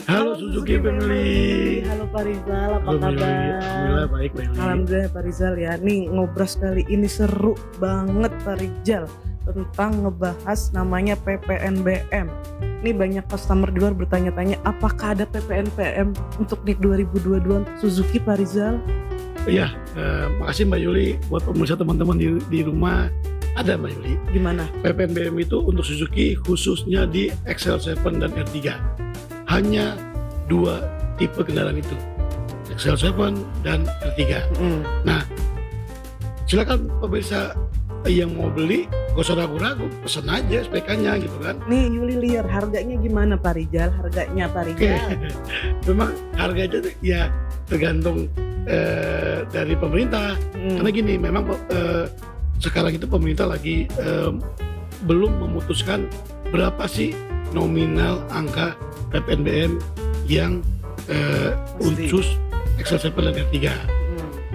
Halo Suzuki Family. Halo Pak Rizal, apa Halo, kabar? Alhamdulillah baik Mbak Yuli. Alhamdulillah Pak Rizal ya. Nih ngobras kali ini seru banget Pak Rizal tentang ngebahas namanya PPNBM. Nih banyak customer di luar bertanya-tanya apakah ada PPNBM untuk di 2022 Suzuki Pak Rizal? Iya, makasih Mbak Yuli buat pemirsa teman-teman di rumah. Ada Mbak Yuli. Gimana? PPNBM itu untuk Suzuki khususnya di XL7 dan R3. Hanya dua tipe kendaraan itu, XL7 dan R3. Nah, silakan pemirsa yang mau beli gak usah ragu-ragu, pesen aja SPK-nya gitu kan. Nih Yuli lihat harganya gimana Pak Rizal? Harganya Pak Rizal? Memang harganya tuh ya tergantung dari pemerintah. Karena gini, memang sekarang itu pemerintah lagi belum memutuskan berapa sih nominal angka PPNBM yang khusus XL7 dan R3.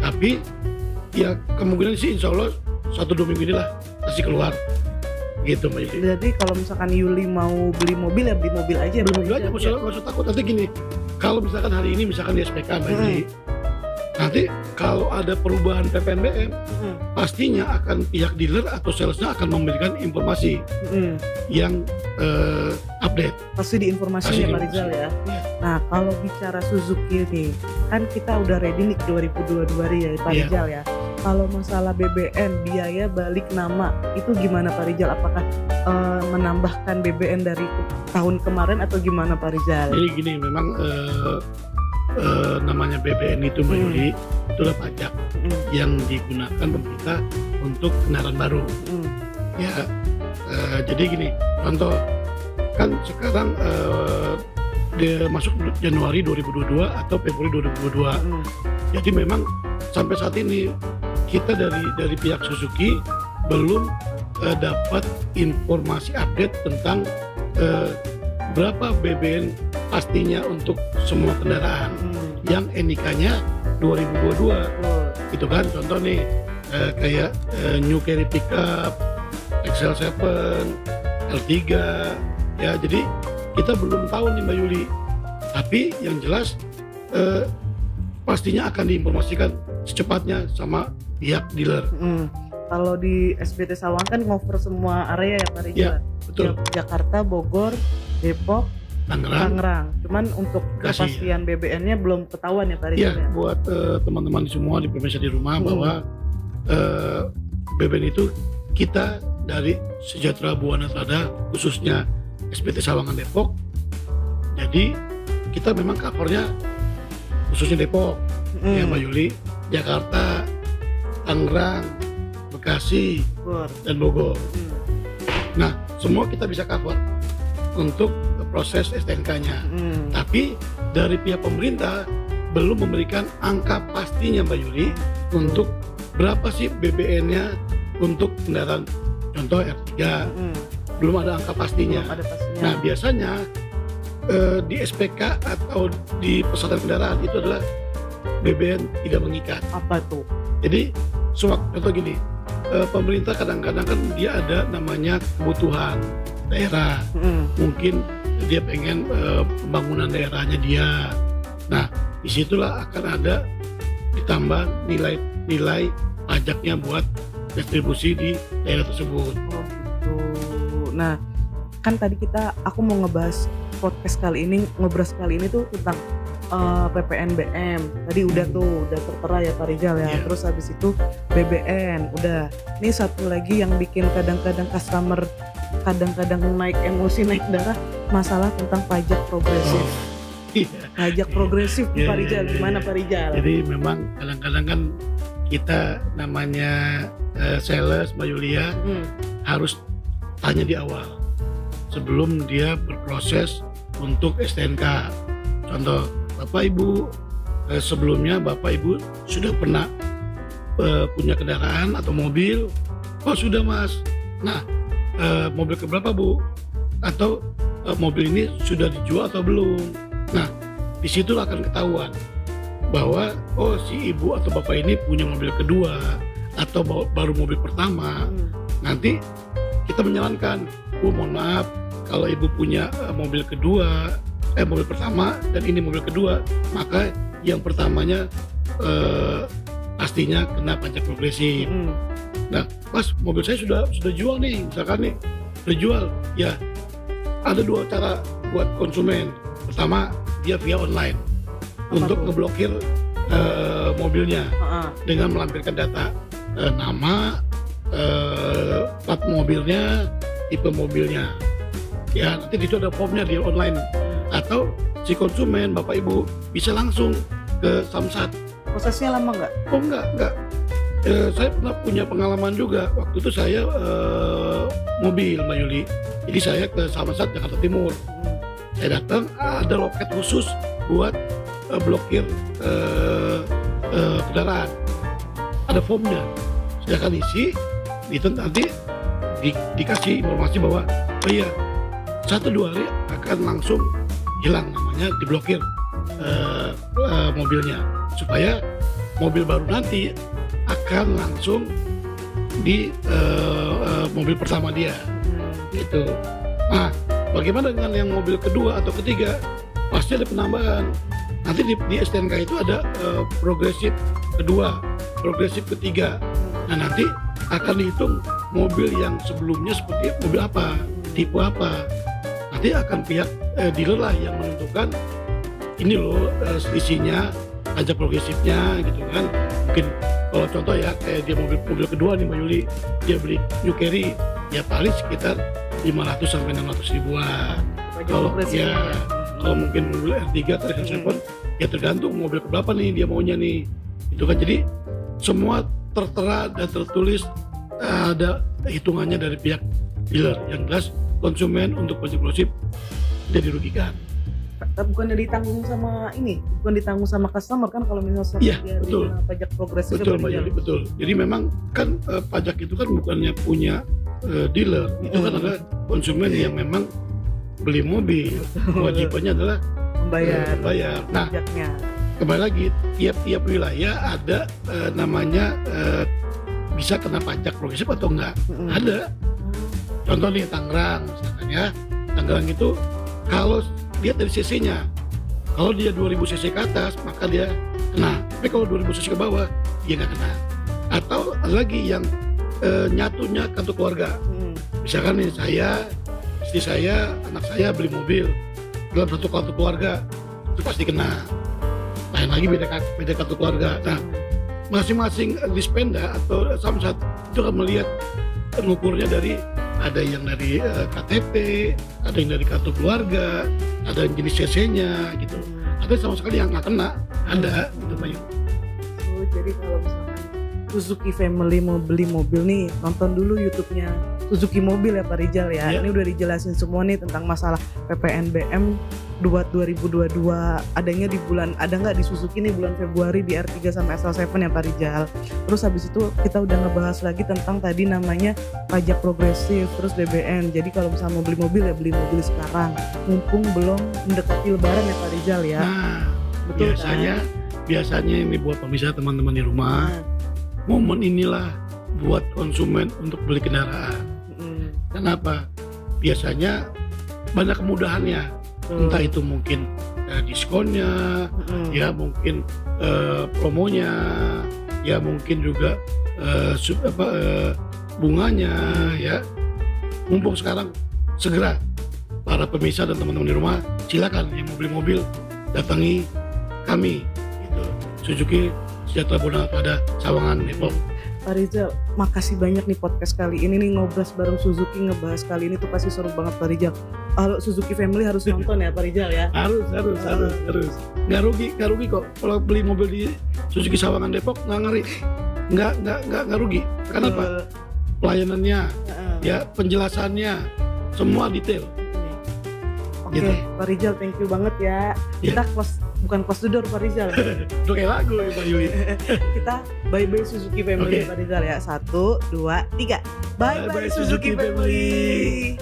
Tapi ya kemungkinan sih insya Allah 1-2 minggu ini lah pasti keluar gitu Mbak Yuli. Jadi kalau misalkan Yuli mau beli mobil ya beli mobil aja. Beli mobil aja, nggak usah takut. Nanti gini, kalau misalkan hari ini misalkan di SPK Mbak Yuli, nanti kalau ada perubahan PPNBM, pastinya akan pihak dealer atau salesnya akan memberikan informasi yang update. Pasti diinformasinya Pak Rizal ya. Nah kalau bicara Suzuki nih, kan kita udah ready nih 2022 ya Pak Rizal ya. Kalau masalah BBN, biaya balik nama, itu gimana Pak Rizal? Apakah menambahkan BBN dari tahun kemarin atau gimana Pak Rizal? Jadi gini, memang namanya BBN itu Mbak Yuli, itulah pajak yang digunakan pemerintah untuk kendaraan baru. Ya, jadi gini, contoh kan sekarang dia masuk Januari 2022 atau Februari 2022. Jadi memang sampai saat ini kita dari pihak Suzuki belum dapat informasi update tentang berapa BBN pastinya untuk semua kendaraan yang NIK-nya 2022. Itu kan contoh nih kayak New Carry Pickup, XL7, L3 ya. Jadi kita belum tahu nih Mbak Yuli. Tapi yang jelas pastinya akan diinformasikan secepatnya sama pihak dealer. Kalau di SBT Sawang kan ngover semua area ya Pak Rizal. Ya, betul. Jakarta, Bogor, Depok, Tangerang. Cuman untuk kepastian BBN-nya belum ketahuan ya Pak Rizal. Ya, buat teman-teman semua di pemirsa di rumah bahwa BBN itu kita dari Sejahtera Buana Trada khususnya SBT Sawangan Depok. Jadi kita memang covernya khususnya Depok, ya Mbak Yuli, Jakarta, Tangerang, Bekasi, dan Bogor. Nah, semua kita bisa cover untuk proses STNK-nya. Tapi dari pihak pemerintah belum memberikan angka pastinya Mbak Yuli untuk berapa sih BBN-nya untuk kendaraan contoh R3. Belum ada angka pastinya. Nah, biasanya di SPK atau di pesawat kendaraan itu adalah BBN tidak mengikat. Apa tuh? Jadi contoh gini, pemerintah kadang-kadang kan dia ada namanya kebutuhan daerah. Mungkin dia pengen pembangunan daerahnya dia. Nah, disitulah akan ada ditambah nilai pajaknya buat distribusi di daerah tersebut. Oh gitu. Nah, kan tadi aku mau ngebahas podcast kali ini, tuh tentang PPNBM. Tadi udah tertera ya Pak Rizal ya. Terus habis itu BBN udah. Ini satu lagi yang bikin kadang-kadang customer kadang-kadang naik emosi, naik darah, masalah tentang pajak progresif. Pajak progresif Pak Rizal, gimana Pak Rizal? Jadi memang kadang-kadang kan kita namanya sales Mbak Yulia harus tanya di awal sebelum dia berproses untuk STNK. Contoh, Bapak Ibu sebelumnya Bapak Ibu sudah pernah punya kendaraan atau mobil? Oh sudah Mas. Nah, mobil keberapa Bu? Atau mobil ini sudah dijual atau belum? Nah, disitulah akan ketahuan bahwa oh si ibu atau bapak ini punya mobil kedua atau baru mobil pertama. Nanti kita menyarankan, Bu mohon maaf kalau ibu punya mobil kedua mobil pertama dan ini mobil kedua, maka yang pertamanya pastinya kena pajak progresif. Nah, pas mobil saya sudah jual nih, misalkan nih sudah jual, ya ada dua cara buat konsumen. Pertama, dia via online untuk ngeblokir mobilnya dengan melampirkan data nama, plat mobilnya, tipe mobilnya. Ya, nanti di situ ada formnya di online. Atau si konsumen, Bapak Ibu, bisa langsung ke Samsat. Prosesnya lama nggak? Oh enggak. Saya pernah punya pengalaman juga. Waktu itu saya mobil, Mbak Yuli. Jadi saya ke Samsat Jakarta Timur. Saya datang, ada loket khusus buat blokir kendaraan. Ada formnya. Silakan isi, itu nanti dikasih informasi bahwa oh iya 1-2 hari akan langsung hilang, namanya diblokir mobilnya, supaya mobil baru nanti akan langsung di mobil pertama dia gitu. Nah, bagaimana dengan yang mobil kedua atau ketiga? Pasti ada penambahan. Nanti di STNK itu ada progresif kedua, progresif ketiga. Nah, nanti akan dihitung mobil yang sebelumnya seperti mobil apa, tipe apa. Nanti akan pihak dealer lah yang menentukan ini loh selisihnya, pajak progresifnya gitu kan. Mungkin kalau contoh ya kayak dia mobil kedua nih Mbak Yuli, dia beli New Carry ya paling sekitar 500 sampai 600 ribuan. Kalau ya kalau mungkin mobil R3 atau R7 ya tergantung mobil keberapa nih dia maunya nih. Itu kan, jadi semua tertera dan tertulis ada hitungannya dari pihak dealer. Yang jelas konsumen untuk pajak progresif tidak dirugikan. Bukannya ditanggung sama ini, bukan ditanggung sama customer kan kalau misalnya dia pajak progresif. Betul, betul. Jadi memang kan pajak itu kan bukannya punya dealer, itu kan adalah konsumen yang memang beli mobil. Kewajibannya adalah membayar. Nah, pajaknya. Kembali lagi, tiap-tiap wilayah ada namanya bisa kena pajak progresif atau enggak. Ada. Contoh nih Tangerang misalkan ya. Tangerang itu kalau lihat dari cc-nya, kalau dia 2000 cc ke atas maka dia kena, tapi kalau 2000 cc ke bawah dia nggak kena. Atau lagi yang nyatunya kartu keluarga, misalkan nih saya, istri saya, anak saya beli mobil dalam satu kartu keluarga, itu pasti kena. Lain lagi beda kartu keluarga. Nah, masing-masing Dispenda atau Samsat itu akan melihat pengukurnya dari ada yang dari KTP, ada yang dari kartu keluarga, ada yang jenis CC-nya gitu. Ada sama sekali yang nggak kena, ada gitu Pak. Oh, jadi kalau misalkan Suzuki Family mau beli mobil nih, nonton dulu YouTube-nya Suzuki Mobil ya Pak Rizal ya. Ini udah dijelasin semua nih tentang masalah PPNBM 2022 adanya di bulan, ada nggak di Suzuki nih bulan Februari di R3 sama SL7 ya Pak Rizal. Terus habis itu kita udah ngebahas lagi tentang tadi namanya pajak progresif, terus BBN. Jadi kalau misalnya mau beli mobil ya beli mobil sekarang, mumpung belum mendekati Lebaran ya Pak Rizal ya. Nah, betul biasanya ini buat pemirsa teman-teman di rumah, momen inilah buat konsumen untuk beli kendaraan. Kenapa? Biasanya banyak kemudahannya. Entah itu mungkin diskonnya, ya mungkin promonya, ya mungkin juga bunganya, ya. Mumpung sekarang segera para pemirsa dan teman-teman di rumah, silakan yang mau beli mobil datangi kami, gitu. Suzuki Sejahtera Bonangan pada Sawangan Depok. Pak Rizal, makasih banyak nih podcast kali ini nih, ngobrol bareng Suzuki, ngebahas kali ini tuh pasti seru banget Pak Rizal. Kalau Suzuki Family harus nonton ya Pak Rizal ya. Harus. Nggak rugi kok kalau beli mobil di Suzuki Sawangan Depok, nggak rugi. Kenapa? Pelayanannya, ya penjelasannya, semua detail. Oke, gitu. Pak Rizal, thank you banget ya. Kita bukan close the door Pak Rizal. Udah kayak lagu ya Pak Yuli. Kita bye-bye Suzuki Family Pak Rizal ya. 1, 2, 3. Bye-bye Suzuki Family.